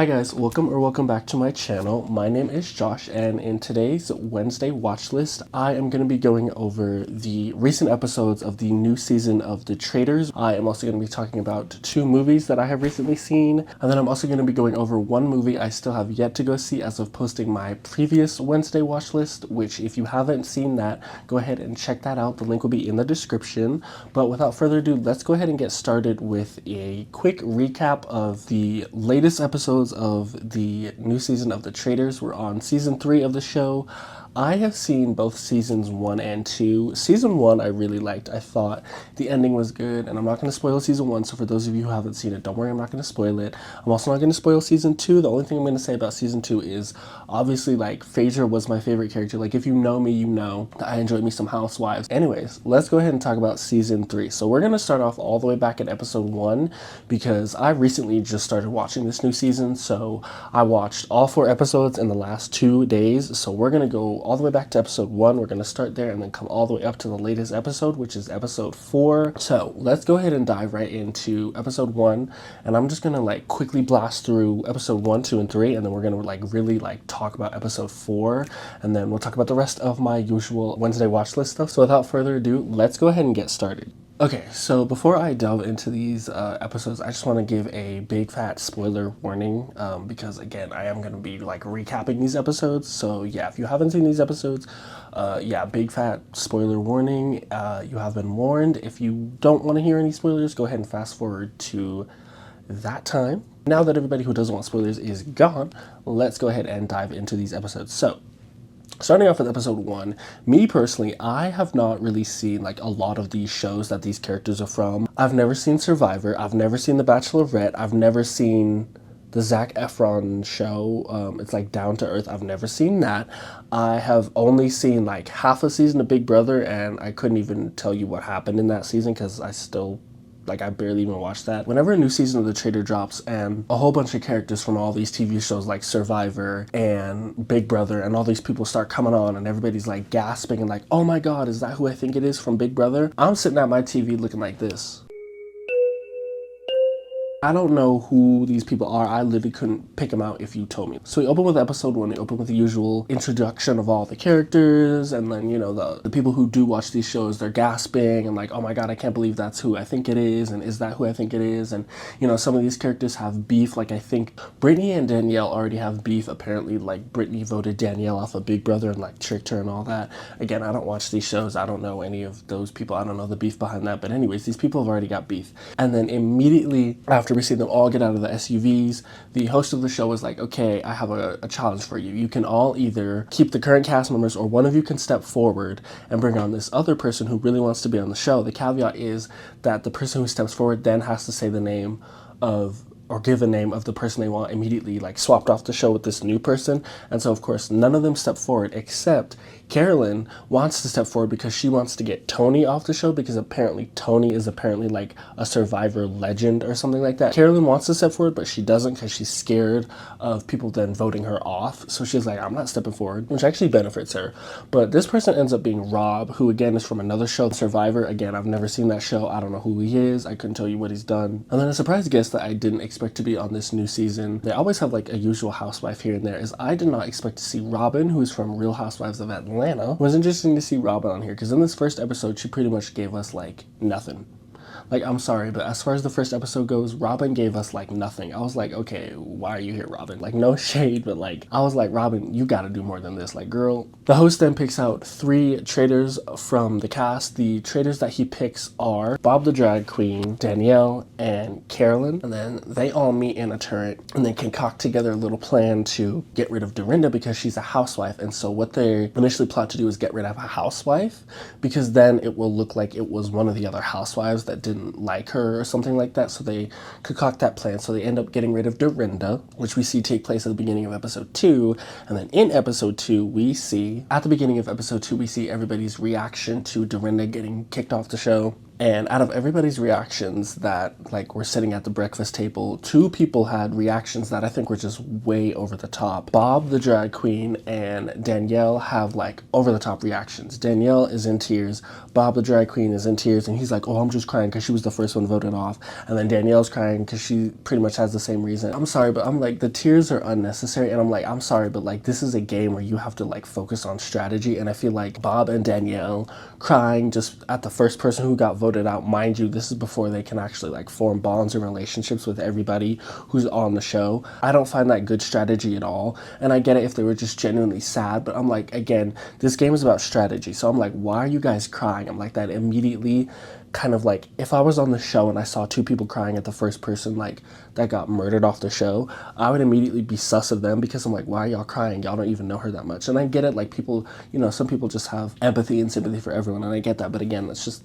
Hi guys, welcome back to my channel. My name is Josh, and in today's Wednesday watch list, I am going to be going over the recent episodes of the new season of the Traitors. I am also going to be talking about 2 movies that I have recently seen, and then I'm also going to be going over 1 movie I still have yet to go see as of posting my previous Wednesday watch list, which if you haven't seen that, go ahead and check that out. The link will be in the description. But without further ado, let's go ahead and get started with a quick recap of the latest episodes of the new season of the Traitors. We're on season 3 of the show. I have seen both seasons 1 and 2. Season 1 I really liked. I thought the ending was good, and I'm not going to spoil season 1, so for those of you who haven't seen it, don't worry, I'm not going to spoil it. I'm also not going to spoil season 2. The only thing I'm going to say about season 2 is obviously like Phaedra was my favorite character. Like if you know me, you know that I enjoyed me some Housewives. Anyways, let's go ahead and talk about season 3. So we're going to start off all the way back at episode 1 because I recently just started watching this new season, so I watched all 4 episodes in the last 2 days. So we're going to go all the way back to episode 1. We're going to start there and then come all the way up to the latest episode, which is episode 4. So let's go ahead and dive right into episode 1, and I'm just going to like quickly blast through episode 1, 2, and 3, and then we're going to like really like talk about episode 4, and then we'll talk about the rest of my usual Wednesday watch list stuff. So without further ado, let's go ahead and get started. Okay, so before I delve into these episodes, I just want to give a big fat spoiler warning because again, I am going to be like recapping these episodes. So yeah, if you haven't seen these episodes, yeah, big fat spoiler warning. You have been warned. If you don't want to hear any spoilers, go ahead and fast forward to that time. Now that everybody who doesn't want spoilers is gone, let's go ahead and dive into these episodes. So starting off with episode 1, me personally, I have not really seen like a lot of these shows that these characters are from. I've never seen Survivor, I've never seen The Bachelorette, I've never seen the Zac Efron show. It's like Down to Earth. I've never seen that. I have only seen like half a season of Big Brother, and I couldn't even tell you what happened in that season because I barely even watched that. Whenever a new season of The Traitor drops and a whole bunch of characters from all these TV shows like Survivor and Big Brother and all these people start coming on and everybody's like gasping and like, oh my god, is that who I think it is from Big Brother? I'm sitting at my TV looking like this. I don't know who these people are. I literally couldn't pick them out if you told me. So we open with episode 1. We open with the usual introduction of all the characters, and then, you know, the people who do watch these shows, they're gasping and like, oh my god, I can't believe that's who I think it is, and is that who I think it is? And, you know, some of these characters have beef. Like I think Brittany and Danielle already have beef. Apparently, like Brittany voted Danielle off of Big Brother and like tricked her and all that. Again, I don't watch these shows. I don't know any of those people. I don't know the beef behind that. But anyways, these people have already got beef. And then immediately after we see them all get out of the SUVs, the host of the show was like, okay, I have a challenge for you. You can all either keep the current cast members, or one of you can step forward and bring on this other person who really wants to be on the show. The caveat is that the person who steps forward then has to say the name of, or give the name of the person they want immediately like swapped off the show with this new person. And so of course none of them step forward, except Carolyn wants to step forward because she wants to get Tony off the show, because apparently Tony is apparently like a Survivor legend or something like that. Carolyn wants to step forward, but she doesn't because she's scared of people then voting her off. So she's like, I'm not stepping forward, which actually benefits her. But this person ends up being Rob, who again is from another show, Survivor. Again, I've never seen that show. I don't know who he is. I couldn't tell you what he's done. And then a surprise guest that I didn't expect to be on this new season, they always have like a usual housewife here and there, is I did not expect to see Robin, who is from Real Housewives of Atlanta. It was interesting to see Robin on here because in this first episode she pretty much gave us like nothing. Like, I'm sorry, but as far as the first episode goes, Robin gave us like nothing. I was like, okay, why are you here, Robin? Like, no shade, but like, I was like, Robin, you gotta do more than this. Like, girl. The host then picks out 3 traitors from the cast. The traitors that he picks are Bob the Drag Queen, Danielle, and Carolyn. And then they all meet in a turret and they concoct together a little plan to get rid of Dorinda because she's a housewife. And so what they initially plot to do is get rid of a housewife, because then it will look like it was one of the other housewives that didn't like her or something like that. So they concoct that plan. So they end up getting rid of Dorinda, which we see take place at the beginning of episode 2. And then in episode 2, we see, at the beginning of episode 2, we see everybody's reaction to Dorinda getting kicked off the show. And out of everybody's reactions that like were sitting at the breakfast table, two people had reactions that I think were just way over the top. Bob the drag queen and Danielle have like over the top reactions. Danielle is in tears. Bob the drag queen is in tears, and he's like, oh, I'm just crying because she was the first one voted off. And then Danielle's crying because she pretty much has the same reason. I'm sorry, but I'm like, the tears are unnecessary. And I'm like, I'm sorry, but like, this is a game where you have to like focus on strategy. And I feel like Bob and Danielle crying just at the first person who got voted out, mind you, this is before they can actually like form bonds and relationships with everybody who's on the show. I don't find that good strategy at all. And I get it if they were just genuinely sad, but I'm like, again, this game is about strategy. So I'm like, why are you guys crying? I'm like, that immediately kind of like, if I was on the show and I saw two people crying at the first person like that got murdered off the show, I would immediately be sus of them, because I'm like, why are y'all crying? Y'all don't even know her that much. And I get it, like people, you know, some people just have empathy and sympathy for everyone, and I get that, but again, it's just,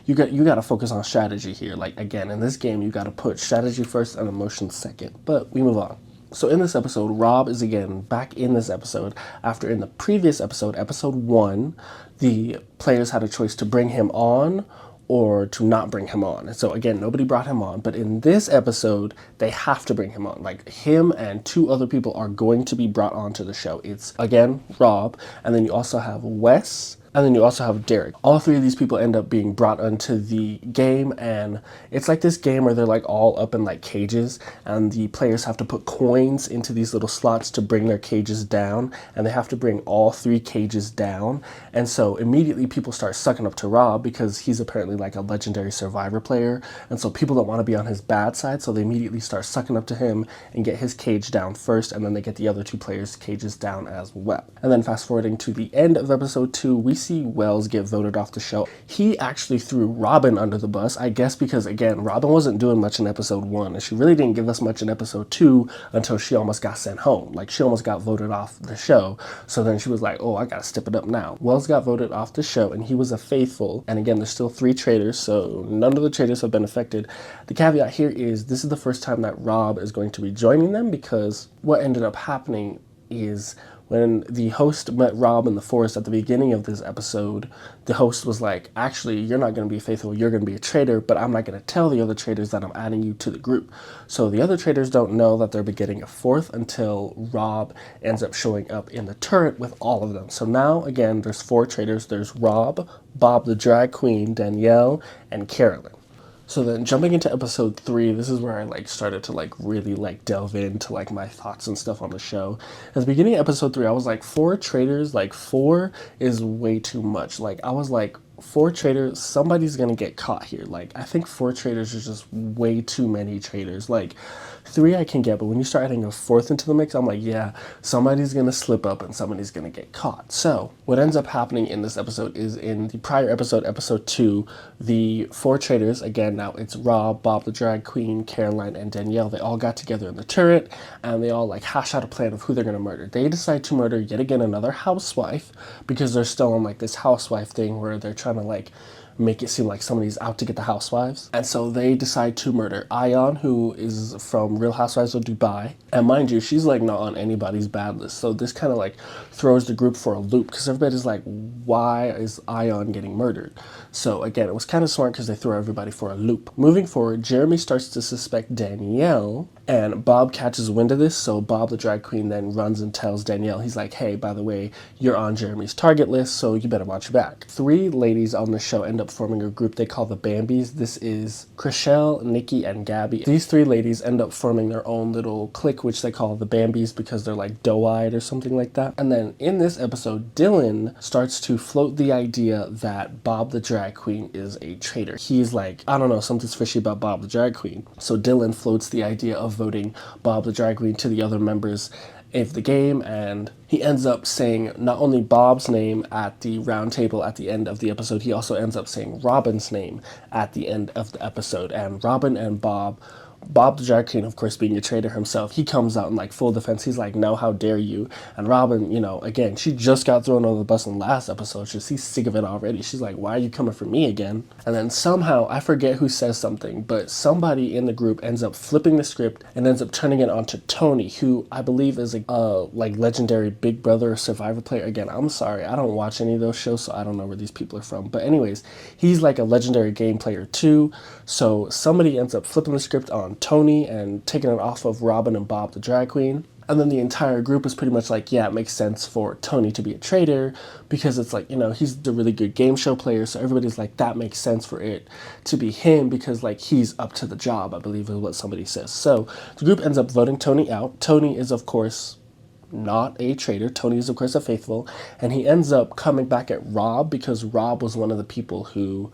you got to focus on strategy here. Like, again, in this game, you got to put strategy first and emotion second. But we move on. So in this episode, Rob is again back in this episode after in the previous episode, episode 1, the players had a choice to bring him on or to not bring him on. And so again, nobody brought him on, but in this episode, they have to bring him on. Like, him and 2 other people are going to be brought onto the show. It's, again, Rob, and then you also have Wes, and then you also have Derek. All 3 of these people end up being brought onto the game, and it's like this game where they're like all up in like cages, and the players have to put coins into these little slots to bring their cages down, and they have to bring all 3 cages down. And so immediately people start sucking up to Rob because he's apparently like a legendary survivor player, and so people don't want to be on his bad side, so they immediately start sucking up to him and get his cage down first, and then they get the other 2 players' cages down as well. And then fast forwarding to the end of episode 2, we see Wells get voted off the show. He actually threw Robin under the bus, I guess because, again, Robin wasn't doing much in episode 1, and she really didn't give us much in episode 2 until she almost got sent home. Like, she almost got voted off the show, so then she was like, oh, I gotta step it up now. Wells got voted off the show, and he was a faithful, and again, there's still 3 traitors, so none of the traitors have been affected. The caveat here is this is the first time that Rob is going to be joining them, because what ended up happening is when the host met Rob in the forest at the beginning of this episode, the host was like, actually, you're not going to be faithful, you're going to be a traitor, but I'm not going to tell the other traitors that I'm adding you to the group. So the other traitors don't know that they're getting a 4th until Rob ends up showing up in the turret with all of them. So now, again, there's 4 traitors. There's Rob, Bob the drag queen, Danielle, and Carolyn. So then jumping into episode 3, this is where I like started to like really like delve into like my thoughts and stuff on the show. At the beginning of episode 3, I was like, 4 traitors, like 4 is way too much. Like, I was like, 4 traitors, somebody's gonna get caught here. Like, I think 4 traitors is just way too many traitors. Like, 3 I can get, but when you start adding a 4th into the mix, I'm like, yeah, somebody's gonna slip up and somebody's gonna get caught. So what ends up happening in this episode is in the prior episode, episode 2, the 4 traitors, again, now it's Rob, Bob the drag queen, Caroline, and Danielle, they all got together in the turret, and they all like hash out a plan of who they're gonna murder. They decide to murder yet again another housewife, because they're still on like this housewife thing where they're trying to like make it seem like somebody's out to get the housewives. And so they decide to murder Ion, who is from Real Housewives of Dubai. And mind you, she's like not on anybody's bad list. So this kind of like throws the group for a loop, because everybody's like, why is Ion getting murdered? So again, it was kind of smart because they throw everybody for a loop. Moving forward, Jeremy starts to suspect Danielle, and Bob catches wind of this. So Bob the drag queen then runs and tells Danielle, he's like, hey, by the way, you're on Jeremy's target list, so you better watch your back. 3 ladies on the show end up forming a group they call the Bambies. This is Chriselle, Nikki, and Gabby. These 3 ladies end up forming their own little clique, which they call the Bambies because they're like doe-eyed or something like that. And then in this episode, Dylan starts to float the idea that Bob the drag queen is a traitor. He's like, I don't know, something's fishy about Bob the drag queen. So Dylan floats the idea of voting Bob the drag queen to the other members of the game, and he ends up saying not only Bob's name at the round table at the end of the episode, he also ends up saying Robin's name at the end of the episode. And Robin and Bob Bob the drag queen, of course, being a traitor himself, he comes out in like full defense. He's like, no, how dare you? And Robin, you know, again, she just got thrown under the bus in the last episode. She's sick of it already. She's like, why are you coming for me again? And then somehow, I forget who says something, but somebody in the group ends up flipping the script and ends up turning it onto Tony, who I believe is a like legendary Big Brother or Survivor player. Again, I'm sorry, I don't watch any of those shows, so I don't know where these people are from. But anyways, he's like a legendary game player too. So somebody ends up flipping the script on Tony and taking it off of Robin and Bob the drag queen. And then the entire group is pretty much like, yeah, it makes sense for Tony to be a traitor because it's like, you know, he's the really good game show player. So everybody's like, that makes sense for it to be him because like he's up to the job, I believe is what somebody says. So the group ends up voting Tony out. Tony is, of course, not a traitor. Tony is, of course, a faithful. And he ends up coming back at Rob because Rob was one of the people who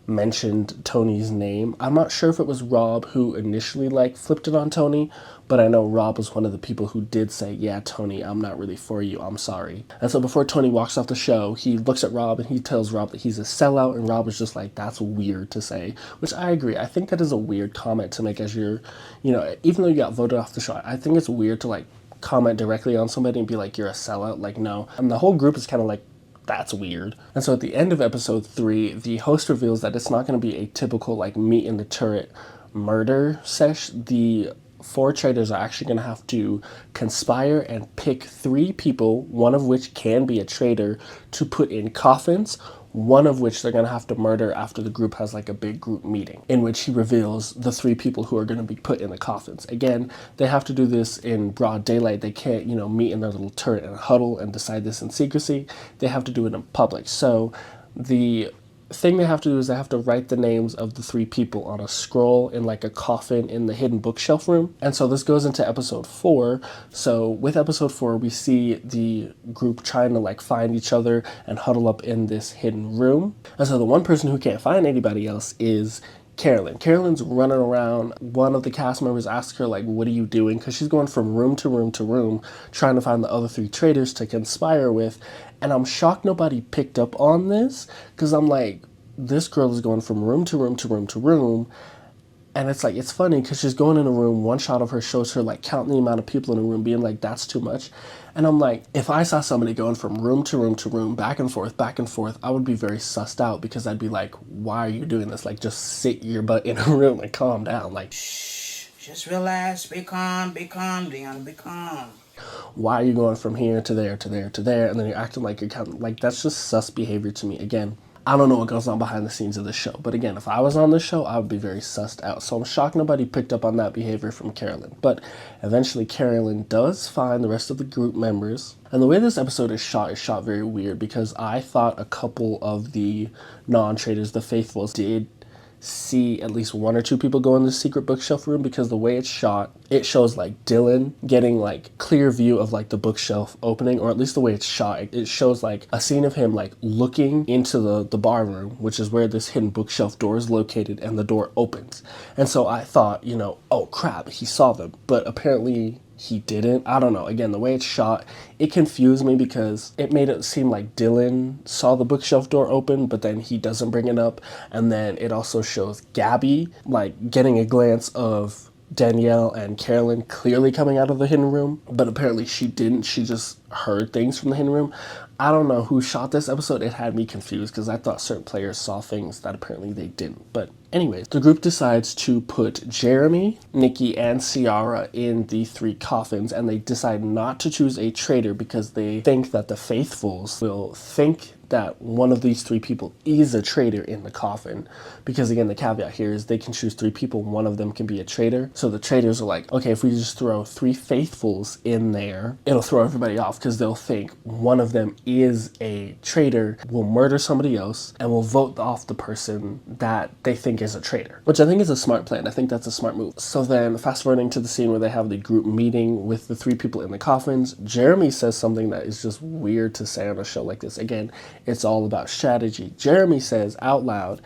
mentioned Tony's name. I'm not sure if it was Rob who initially like flipped it on Tony, but I know Rob was one of the people who did say, yeah, Tony, I'm not really for you, I'm sorry. And so before Tony walks off the show, he looks at Rob and he tells Rob that he's a sellout, and Rob is just like, that's weird to say, which I agree. I think that is a weird comment to make as you're, you know, even though you got voted off the show, I think it's weird to like comment directly on somebody and be like, you're a sellout. Like, no. And the whole group is kind of like, that's weird. And so at the end of episode 3, the host reveals that it's not going to be a typical like meet in the turret murder sesh. The 4 traitors are actually going to have to conspire and pick 3 people, one of which can be a traitor, to put in coffins, one of which they're going to have to murder after the group has like a big group meeting in which he reveals the 3 people who are going to be put in the coffins. Again, they have to do this in broad daylight. They can't, you know, meet in their little turret and huddle and decide this in secrecy. They have to do it in public. So the thing they have to do is they have to write the names of the 3 people on a scroll in like a coffin in the hidden bookshelf room. And so this goes into episode 4. So with episode 4, we see the group trying to like find each other and huddle up in this hidden room. And so the one person who can't find anybody else is Carolyn. Carolyn's running around. One of the cast members asks her, like, what are you doing? Because she's going from room to room to room trying to find the other 3 traitors to conspire with. And I'm shocked nobody picked up on this because I'm like, this girl is going from room to room to room to room. And it's like, it's funny because she's going in a room. One shot of her shows her like counting the amount of people in a room, being like, that's too much. And I'm like, if I saw somebody going from room to room to room, back and forth, I would be very sussed out because I'd be like, why are you doing this? Like, just sit your butt in a room and calm down. Like, shh, just relax, be calm, Deanna, be calm. Why are you going from here to there to there to there? And then you're acting like you're counting. Like, that's just sus behavior to me. Again, I don't know what goes on behind the scenes of this show. But again, if I was on this show, I would be very sussed out. So I'm shocked nobody picked up on that behavior from Carolyn. But eventually Carolyn does find the rest of the group members. And the way this episode is shot very weird because I thought a couple of the non-traitors, the faithfuls, did see at least 1 or 2 people go in the secret bookshelf room because the way it's shot, it shows like Dylan getting like clear view of like the bookshelf opening, or at least the way it's shot, it shows like a scene of him like looking into the bar room, which is where this hidden bookshelf door is located, and the door opens. And so I thought, you know, oh crap, he saw them, but apparently he didn't. I don't know. Again, the way it's shot, it confused me because it made it seem like Dylan saw the bookshelf door open, but then he doesn't bring it up. And then it also shows Gabby like getting a glance of Danielle and Carolyn clearly coming out of the hidden room, but apparently she didn't. She just heard things from the hidden room. I don't know who shot this episode. It had me confused because I thought certain players saw things that apparently they didn't. But anyways, the group decides to put Jeremy, Nikki, and Ciara in the 3 coffins, and they decide not to choose a traitor because they think that the faithfuls will think that one of these 3 people is a traitor in the coffin. Because again, the caveat here is they can choose 3 people, one of them can be a traitor. So the traitors are like, okay, if we just throw 3 faithfuls in there, it'll throw everybody off because they'll think one of them is a traitor, will murder somebody else, and will vote off the person that they think is a traitor, which I think is a smart plan. I think that's a smart move. So then fast forwarding to the scene where they have the group meeting with the 3 people in the coffins, Jeremy says something that is just weird to say on a show like this. Again, it's all about strategy. Jeremy says out loud,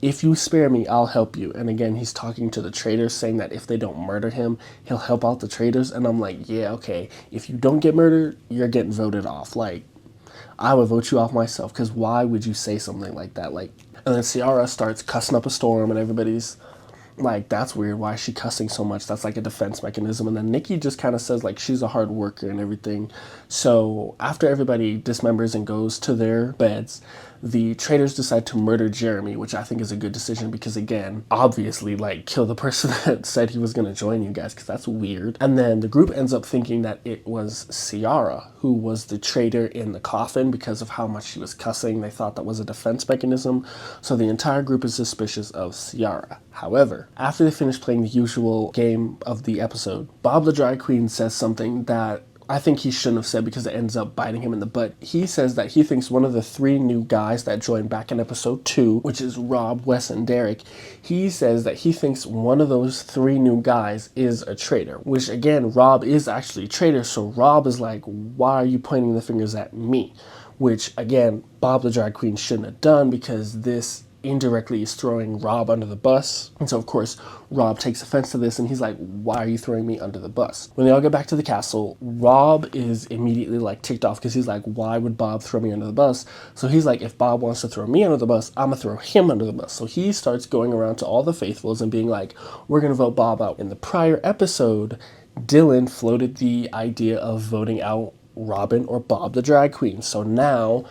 if you spare me, I'll help you. And again, he's talking to the traitors, saying that if they don't murder him, he'll help out the traitors. And I'm like, yeah, okay. If you don't get murdered, you're getting voted off. Like, I would vote you off myself, because why would you say something like that? Like, and then Ciara starts cussing up a storm, and everybody's Like, that's weird. Why is she cussing so much? That's like a defense mechanism. And then Nikki just kind of says, like, she's a hard worker and everything. So after everybody dismembers and goes to their beds, the traitors decide to murder Jeremy, which I think is a good decision because, again, obviously, like, kill the person that said he was going to join you guys, because that's weird. And then the group ends up thinking that it was Ciara who was the traitor in the coffin because of how much she was cussing. They thought that was a defense mechanism. So the entire group is suspicious of Ciara. However, after they finish playing the usual game of the episode, Bob the Drag Queen says something that I think he shouldn't have said because it ends up biting him in the butt. He says that he thinks one of the 3 new guys that joined back in episode 2, which is Rob, Wes, and Derek, he says that he thinks one of those 3 new guys is a traitor, which again, Rob is actually a traitor. So Rob is like, why are you pointing the fingers at me? Which again, Bob the Drag Queen shouldn't have done because this indirectly is throwing Rob under the bus. And so of course Rob takes offense to this and he's like, why are you throwing me under the bus? When they all get back to the castle, Rob is immediately like ticked off because he's like, why would Bob throw me under the bus? So he's like, if Bob wants to throw me under the bus, I'm gonna throw him under the bus. So he starts going around to all the faithfuls and being like, we're gonna vote Bob out. In the prior episode, Dylan floated the idea of voting out Robin or Bob the Drag Queen. So now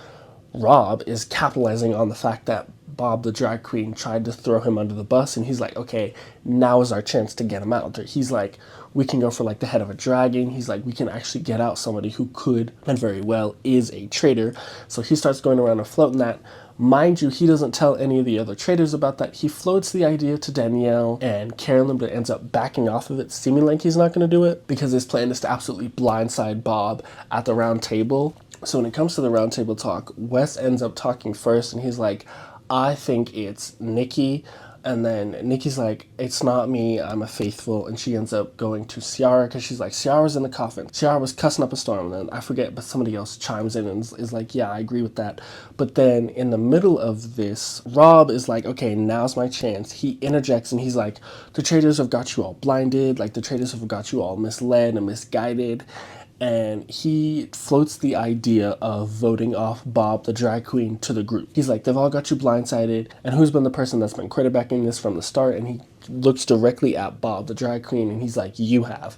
Rob is capitalizing on the fact that Bob the Drag Queen tried to throw him under the bus, and he's like, okay, now is our chance to get him out. He's like, we can go for like the head of a dragon. He's like, we can actually get out somebody who could and very well is a traitor. So he starts going around and floating that. Mind you, he doesn't tell any of the other traitors about that. He floats the idea to Danielle and Carolyn, but ends up backing off of it, seeming like he's not going to do it because his plan is to absolutely blindside Bob at the round table. So when it comes to the round table talk, Wes ends up talking first, and he's like, I think it's Nikki. And then Nikki's like, it's not me, I'm a faithful. And she ends up going to Ciara because she's like, Ciara's in the coffin. Ciara was cussing up a storm. And then I forget, but somebody else chimes in and is like, yeah, I agree with that. But then in the middle of this, Rob is like, okay, now's my chance. He interjects and he's like, the traitors have got you all blinded. Like, the traitors have got you all misled and misguided. And he floats the idea of voting off Bob the Drag Queen to the group. He's like, they've all got you blindsided, and who's been the person that's been quarterbacking this from the start? And he looks directly at Bob the Drag Queen, and he's like, you have.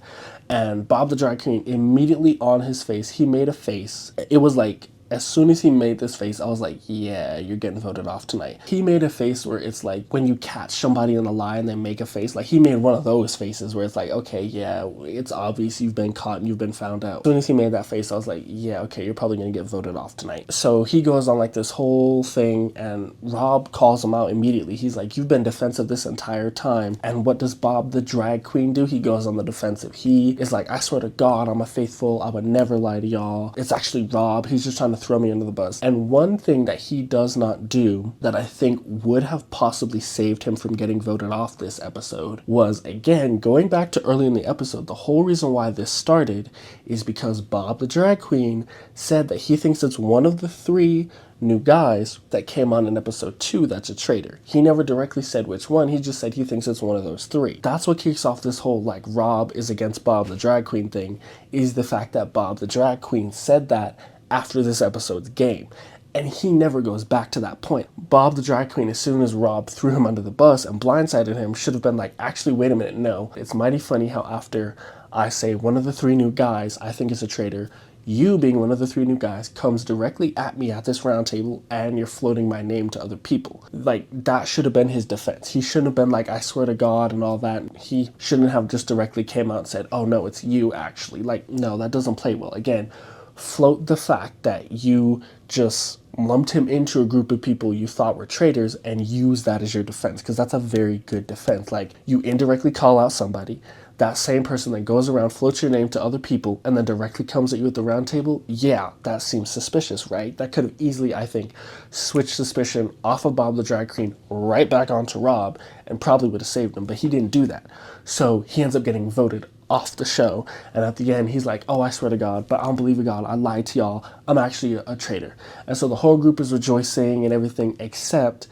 And Bob the Drag Queen, immediately on his face, he made a face. It was like, as soon as he made this face, I was like, yeah, you're getting voted off tonight. He made a face where it's like when you catch somebody in a lie and they make a face. Like, he made one of those faces where it's like, okay, yeah, it's obvious you've been caught and you've been found out. As soon as he made that face, I was like, yeah, okay, you're probably going to get voted off tonight. So he goes on like this whole thing, and Rob calls him out immediately. He's like, you've been defensive this entire time. And what does Bob the Drag Queen do? He goes on the defensive. He is like, I swear to God, I'm a faithful. I would never lie to y'all. It's actually Rob. He's just trying to throw me under the bus. And one thing that he does not do that I think would have possibly saved him from getting voted off this episode was, again, going back to early in the episode, the whole reason why this started is because Bob the Drag Queen said that he thinks it's one of the 3 new guys that came on in episode 2 that's a traitor. He never directly said which one, he just said he thinks it's one of those 3. That's what kicks off this whole like Rob is against Bob the Drag Queen thing, is the fact that Bob the Drag Queen said that after this episode's game. And he never goes back to that point. Bob the Drag Queen, as soon as Rob threw him under the bus and blindsided him, should have been like, actually, wait a minute, no. It's mighty funny how after I say one of the 3 new guys I think is a traitor, you being one of the 3 new guys comes directly at me at this round table and you're floating my name to other people. Like, that should have been his defense. He shouldn't have been like, I swear to God and all that. He shouldn't have just directly came out and said, oh no, it's you actually. Like, no, that doesn't play well. Again, float the fact that you just lumped him into a group of people you thought were traitors and use that as your defense, because that's a very good defense. Like, you indirectly call out somebody, that same person that goes around, floats your name to other people, and then directly comes at you at the round table. Yeah, that seems suspicious, right? That could have easily, I think, switched suspicion off of Bob the Drag Queen right back onto Rob and probably would have saved him, but he didn't do that. So he ends up getting voted off the show, and at the end he's like, oh, I swear to God, but I don't believe in God, I lied to y'all, I'm actually a traitor. And so the whole group is rejoicing and everything, except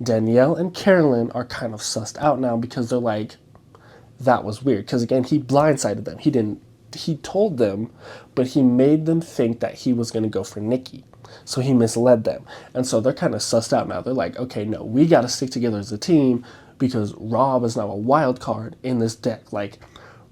Danielle and Carolyn are kind of sussed out now because they're like, that was weird, because again, he blindsided them. He told them, but he made them think that he was going to go for Nikki. So he misled them. And so they're kind of sussed out now. They're like, okay, no, we got to stick together as a team because Rob is now a wild card in this deck. Like,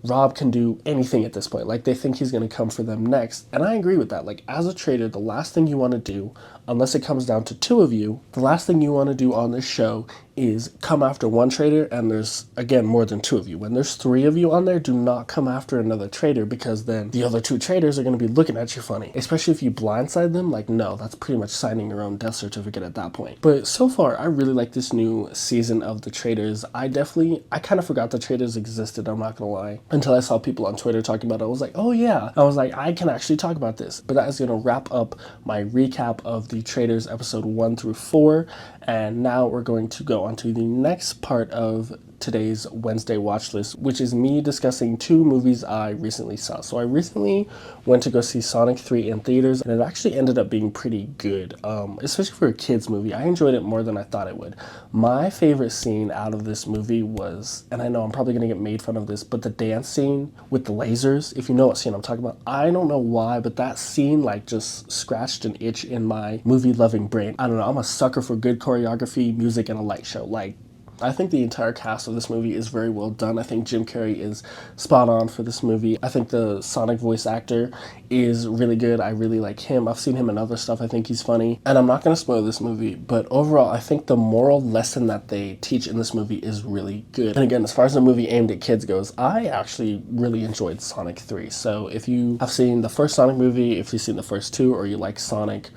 Rob can do anything at this point. Like, they think he's going to come for them next. And I agree with that. Like, as a trader, the last thing you want to do, unless it comes down to two of you, the last thing you want to do on this show is come after one trader and there's, again, more than two of you. When there's three of you on there, do not come after another trader, because then the other two traders are going to be looking at you funny. Especially if you blindside them. Like, no, that's pretty much signing your own death certificate at that point. But so far, I really like this new season of the Traitors. I kind of forgot the Traitors existed, I'm not going to lie, until I saw people on Twitter talking about it. I was like, oh yeah. I was like, I can actually talk about this. But that is going to wrap up my recap of the Traitors episode 1 through 4. And now we're going to go on to the next part of today's Wednesday watch list, which is me discussing two movies I recently saw. So I recently went to go see Sonic 3 in theaters, and it actually ended up being pretty good, especially for a kid's movie. I enjoyed it more than I thought it would. My favorite scene out of this movie was, and I know I'm probably going to get made fun of this, but the dance scene with the lasers. If you know what scene I'm talking about, I don't know why, but that scene like just scratched an itch in my movie-loving brain. I don't know, I'm a sucker for good choreography, music, and a light show. Like, I think the entire cast of this movie is very well done. I think Jim Carrey is spot on for this movie. I think the Sonic voice actor is really good. I really like him. I've seen him in other stuff. I think he's funny. And I'm not going to spoil this movie, but overall, I think the moral lesson that they teach in this movie is really good. And again, as far as the movie aimed at kids goes, I actually really enjoyed Sonic 3. So if you have seen the first Sonic movie, if you've seen the first two, or you like Sonic,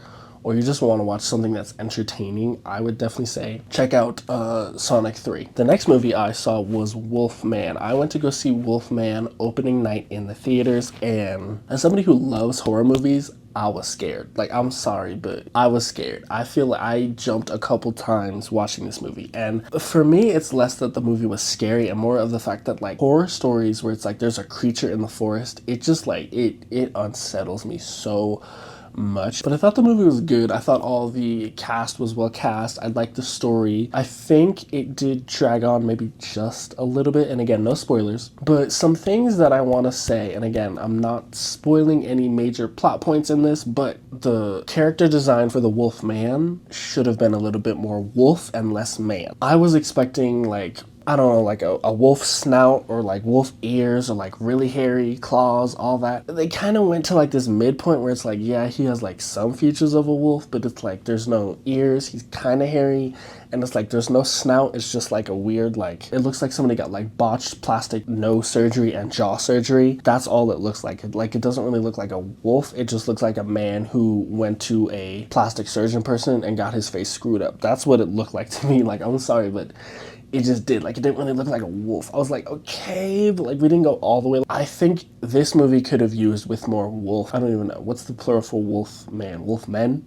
or you just want to watch something that's entertaining, I would definitely say check out Sonic 3. The next movie I saw was Wolfman. I went to go see Wolfman opening night in the theaters, and as somebody who loves horror movies, I was scared. Like, I'm sorry, but I was scared. I feel like I jumped a couple times watching this movie. And for me, it's less that the movie was scary and more of the fact that, like, horror stories where it's like there's a creature in the forest, it just like, it unsettles me so much. But I thought the movie was good. I thought all the cast was well cast. I liked the story. I think it did drag on maybe just a little bit, and again, no spoilers, but some things that I want to say, and again, I'm not spoiling any major plot points in this, but the character design for the wolf man should have been a little bit more wolf and less man. I was expecting, like, I don't know, like a wolf snout or like wolf ears or like really hairy claws, all that. They kind of went to like this midpoint where it's like, yeah, he has like some features of a wolf, but it's like there's no ears, he's kind of hairy, and it's like there's no snout. It's just like a weird, like, it looks like somebody got like botched plastic nose surgery and jaw surgery. That's all it looks like. Like, it doesn't really look like a wolf. It just looks like a man who went to a plastic surgeon person and got his face screwed up. That's what it looked like to me. Like, I'm sorry, but it just did. Like, it didn't really look like a wolf. I was like, okay, but like we didn't go all the way. I think this movie could have used with more wolf. I don't even know. What's the plural for wolf man? Wolf men?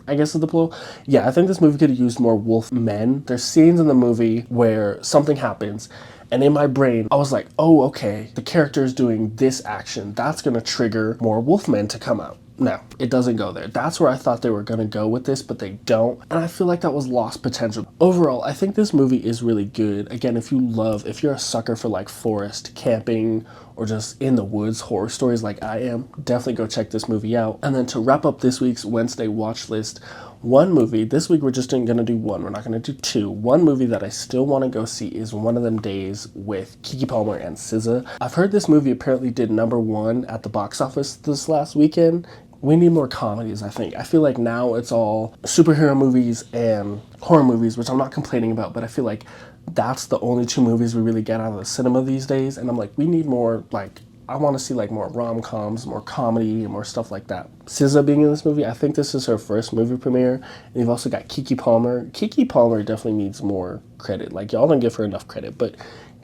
I guess is the plural. Yeah, I think this movie could have used more wolf men. There's scenes in the movie where something happens, and in my brain, I was like, oh, okay, the character is doing this action. That's going to trigger more wolfmen to come out. No, it doesn't go there. That's where I thought they were going to go with this, but they don't. And I feel like that was lost potential. Overall, I think this movie is really good. Again, if you're a sucker for like forest, camping, or just in the woods horror stories like I am, definitely go check this movie out. And then to wrap up this week's Wednesday watch list, one movie, this week we're just going to do one, we're not going to do two. One movie that I still want to go see is One of Them Days with Keke Palmer and SZA. I've heard this movie apparently did #1 at the box office this last weekend. We need more comedies, I think. I feel like now it's all superhero movies and horror movies, which I'm not complaining about, but I feel like that's the only two movies we really get out of the cinema these days. And I'm like, we need more, like, I want to see like more rom-coms, more comedy, and more stuff like that. SZA being in this movie, I think this is her first movie premiere. And you've also got Keke Palmer. Keke Palmer definitely needs more credit. Like, y'all don't give her enough credit, but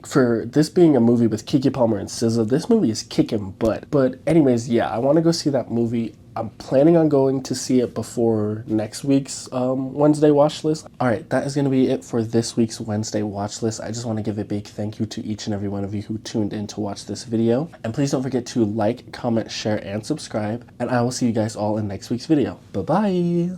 for this being a movie with Keke Palmer and SZA, this movie is kicking butt. But anyways, yeah, I want to go see that movie. I'm planning on going to see it before next week's Wednesday watch list. All right, that is going to be it for this week's Wednesday watch list. I just want to give a big thank you to each and every one of you who tuned in to watch this video. And please don't forget to like, comment, share, and subscribe. And I will see you guys all in next week's video. Bye-bye.